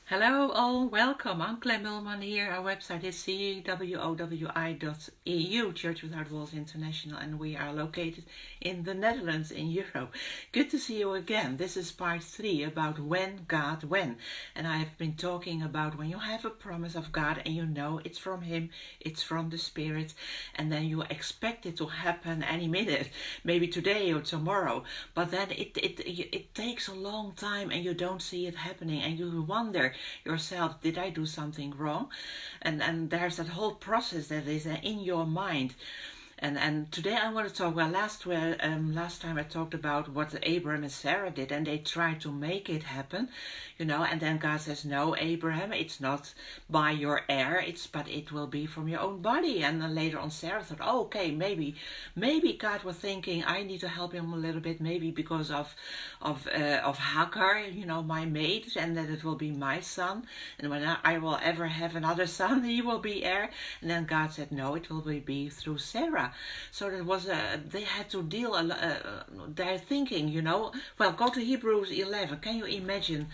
Hello all, welcome. Ank Kleinmeulman here. Our website is cwowi.eu, Church Without Walls International, and we are located in the Netherlands in Europe. Good to see you again. This is part 3 about when, God, when. And I have been talking about when you have a promise of God and you know it's from Him, it's from the Spirit, and then you expect it to happen any minute, maybe today or tomorrow, but then it takes a long time and you don't see it happening and you wonder yourself, did I do something wrong? And there's that whole process that is in your mind. And today I want to talk. Last time I talked about what Abraham and Sarah did, and they tried to make it happen, And then God says, "No, Abraham, it's not by your heir, but it will be from your own body." And then later on, Sarah thought, "Oh, okay, maybe God was thinking I need to help him a little bit, maybe because of Hagar, my maid, and that it will be my son, and when I will ever have another son, he will be heir." And then God said, "No, it will be through Sarah." So that was they had to deal their thinking, Well, go to Hebrews 11. Can you imagine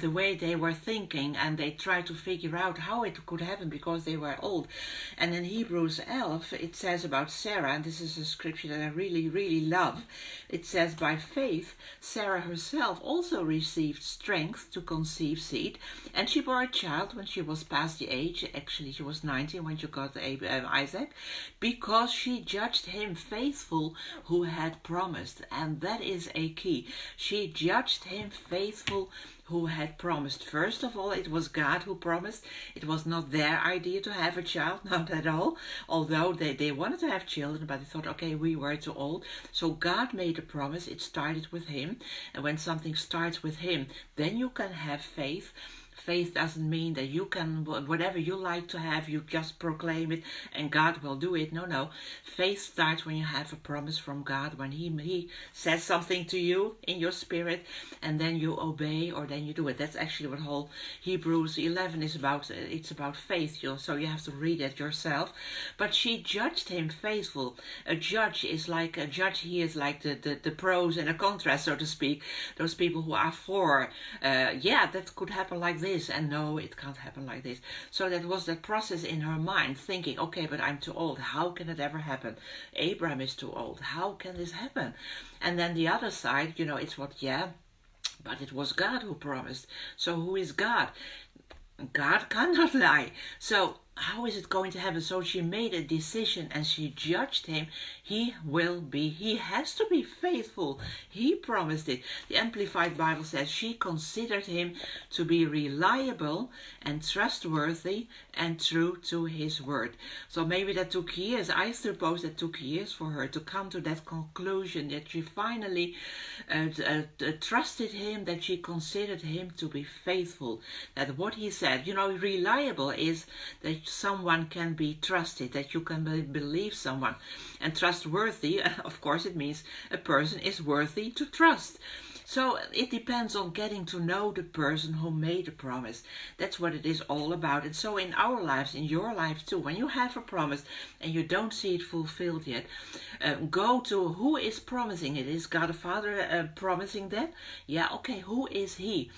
the way they were thinking, and they tried to figure out how it could happen because they were old. And in Hebrews 11 it says about Sarah, and this is a scripture that I really, really love. It says, "By faith Sarah herself also received strength to conceive seed, and she bore a child when she was past the age." Actually, she was 90 when she got Isaac, because she judged him faithful who had promised. And that is a key. She judged him faithful who had promised. First of all, it was God who promised. It was not their idea to have a child, not at all. Although they wanted to have children, but they thought, okay, we were too old. So God made a promise. It started with Him. And when something starts with Him, then you can have faith. Faith doesn't mean that you can, whatever you like to have, you just proclaim it and God will do it. No. Faith starts when you have a promise from God, when He says something to you in your spirit, and then you obey, or then you do it. That's actually what whole Hebrews 11 is about. It's about faith, so you have to read it yourself. But she judged him faithful. A judge, he is like the pros and the contrast, so to speak. Those people who are for, that could happen like this, and no, it can't happen like this. So that was that process in her mind, thinking, okay, but I'm too old. How can it ever happen? Abraham is too old. How can this happen? And then the other side, it's but it was God who promised. So who is God? God cannot lie. So how is it going to happen? So she made a decision and she judged him. He has to be faithful. He promised it. The Amplified Bible says she considered him to be reliable and trustworthy and true to his word. So maybe that took years. I suppose that took years for her to come to that conclusion, that she finally trusted him, that she considered him to be faithful. That what he said, reliable is that someone can be trusted, that you can believe someone. And trustworthy, of course, it means a person is worthy to trust. So it depends on getting to know the person who made a promise. That's what it is all about. And so in our lives, in your life too, when you have a promise and you don't see it fulfilled yet, go to who is promising it. Is God the Father promising that? Yeah, okay, who is He?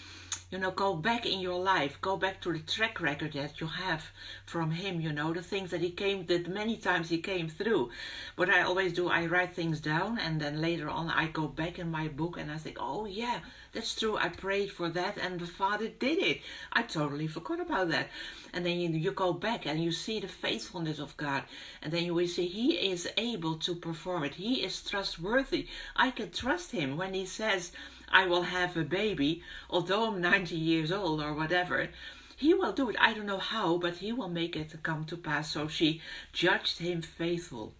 Go back in your life, go back to the track record that you have from Him, the things that many times He came through. What I always do, I write things down, and then later on I go back in my book and I think, oh yeah, that's true, I prayed for that and the Father did it. I totally forgot about that. And then you go back and you see the faithfulness of God, and then you will see He is able to perform it. He is trustworthy. I can trust Him when He says, I will have a baby, although I'm 90 years old or whatever. He will do it. I don't know how, but He will make it come to pass. So she judged him faithful.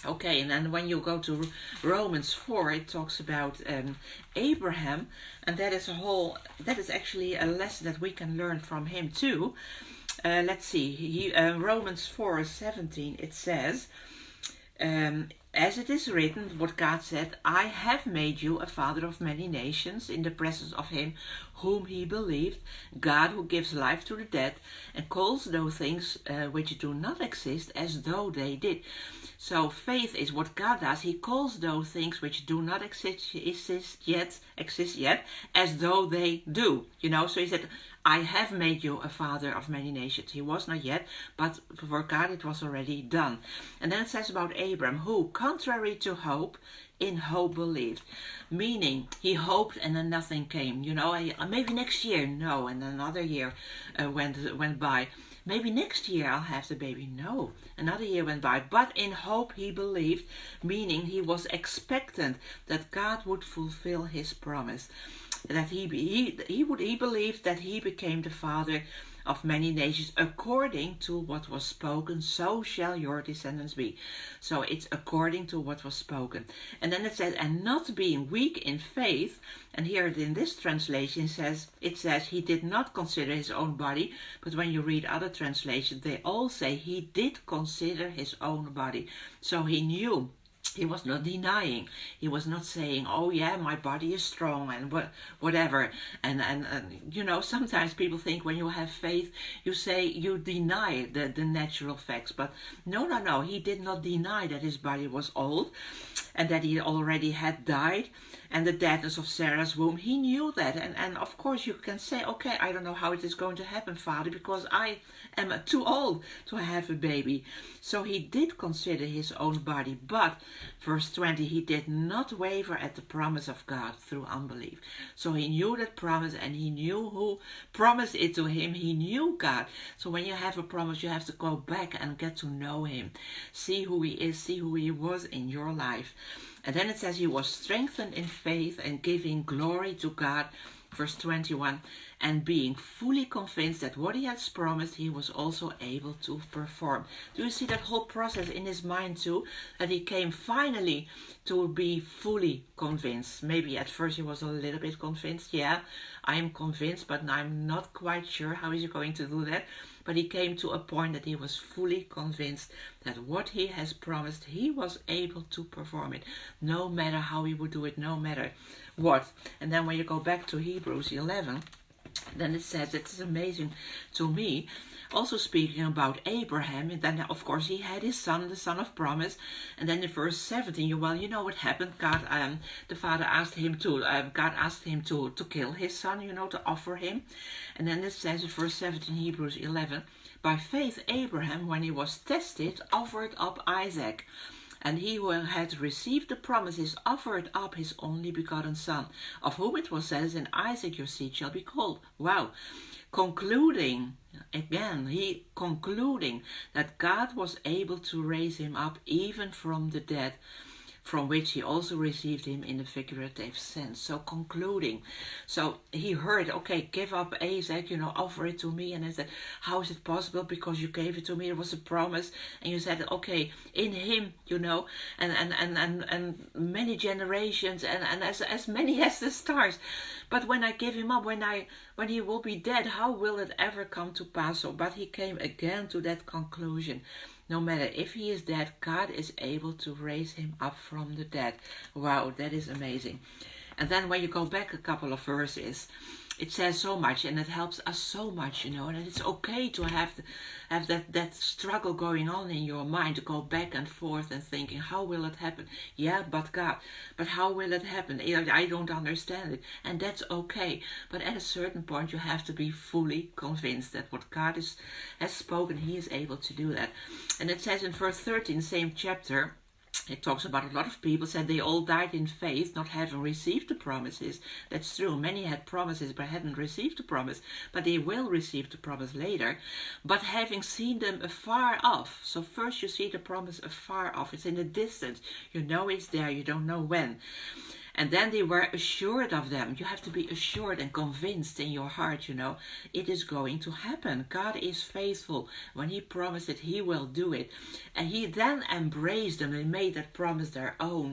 Okay, and then when you go to Romans 4, it talks about Abraham, and that is actually a lesson that we can learn from him too. Let's see, Romans 4:17, it says, as it is written, what God said, I have made you a father of many nations in the presence of Him whom he believed, God who gives life to the dead, and calls those things which do not exist as though they did. So faith is what God does. He calls those things which do not exist yet, as though they do. So he said, I have made you a father of many nations. He was not yet, but for God it was already done. And then it says about Abram, who, contrary to hope, in hope believed. Meaning, he hoped and then nothing came. Maybe next year, no. And another year went by. Maybe next year I'll have the baby. No, another year went by. But in hope he believed, meaning he was expectant that God would fulfill his promise. That he believed that he became the father of many nations according to what was spoken, so shall your descendants be. So it's according to what was spoken. And then it says, and not being weak in faith, and here in this translation it says he did not consider his own body, but when you read other translations, they all say he did consider his own body. So he knew. He was not denying. He was not saying, oh yeah, my body is strong and whatever. And sometimes people think when you have faith, you say you deny the natural facts. But no. He did not deny that his body was old and that he already had died. And the deadness of Sarah's womb, he knew that. And of course you can say, okay, I don't know how it is going to happen, Father, because I am too old to have a baby. So he did consider his own body. But, verse 20, he did not waver at the promise of God through unbelief. So he knew that promise and he knew who promised it to him. He knew God. So when you have a promise, you have to go back and get to know him. See who he is, see who he was in your life. And then it says he was strengthened in faith and giving glory to God, verse 21, and being fully convinced that what he has promised he was also able to perform. Do you see that whole process in his mind too? That he came finally to be fully convinced. Maybe at first he was a little bit convinced. Yeah, I am convinced, but I'm not quite sure how is he going to do that. But he came to a point that he was fully convinced that what he has promised, he was able to perform it. No matter how he would do it, no matter what. And then when you go back to Hebrews 11, then it says, it's amazing to me, also speaking about Abraham, and then of course he had his son, the son of promise. And then in verse 17, you know what happened. God, the father asked him God asked him to kill his son, to offer him. And then it says in verse 17, Hebrews 11, by faith Abraham, when he was tested, offered up Isaac. And he who had received the promises offered up his only begotten son, of whom it was said, in Isaac your seed shall be called. Wow. Concluding that God was able to raise him up even from the dead, from which he also received him in a figurative sense. So concluding. So he heard, okay, give up Isaac, offer it to me. And I said, how is it possible? Because you gave it to me, it was a promise. And you said, okay, in him, and many generations and as many as the stars. But when I give him up, when he will be dead, how will it ever come to pass? But he came again to that conclusion. No matter if he is dead, God is able to raise him up from the dead. Wow, that is amazing. And then when you go back a couple of verses, it says so much and it helps us so much, and it's okay to have that struggle going on in your mind, to go back and forth and thinking, how will it happen? Yeah, but God, but how will it happen? I don't understand it, and that's okay. But at a certain point, you have to be fully convinced that what God has spoken, he is able to do that. And it says in verse 13, same chapter, it talks about a lot of people said they all died in faith, not having received the promises. That's true. Many had promises but hadn't received the promise. But they will receive the promise later. But having seen them afar off. So first you see the promise afar off. It's in the distance. You know it's there. You don't know when. And then they were assured of them. You have to be assured and convinced in your heart, it is going to happen. God is faithful. When he promised it, he will do it. And he then embraced them and made that promise their own,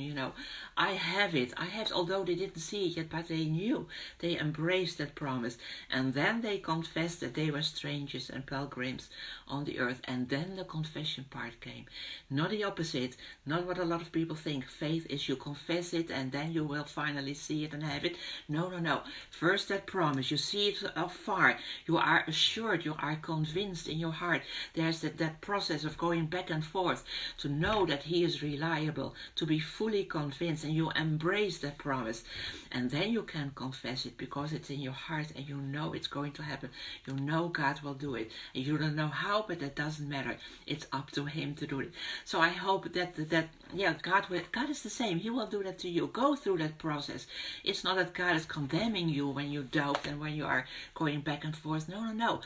I have it, although they didn't see it yet, but they knew. They embraced that promise. And then they confessed that they were strangers and pilgrims on the earth. And then the confession part came. Not the opposite, not what a lot of people think. Faith is you confess it and then you will finally see it and have it. No, no, no. First that promise. You see it afar. You are assured, you are convinced in your heart. There's that process of going back and forth to know that he is reliable, to be fully convinced, and you embrace that promise. And then you can confess it because it's in your heart and you know it's going to happen. You know God will do it. And you don't know how, but that doesn't matter. It's up to him to do it. So I hope that God is the same. He will do that to you. Go through that process. It's not that God is condemning you when you doubt and when you are going back and forth. No, no, no.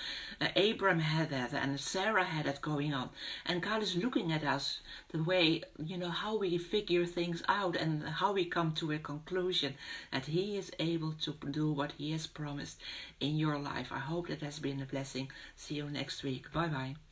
Abram had that and Sarah had that going on. And God is looking at us the way, how we figure things out and how we come to a conclusion that he is able to do what he has promised in your life. I hope that has been a blessing. See you next week. Bye-bye.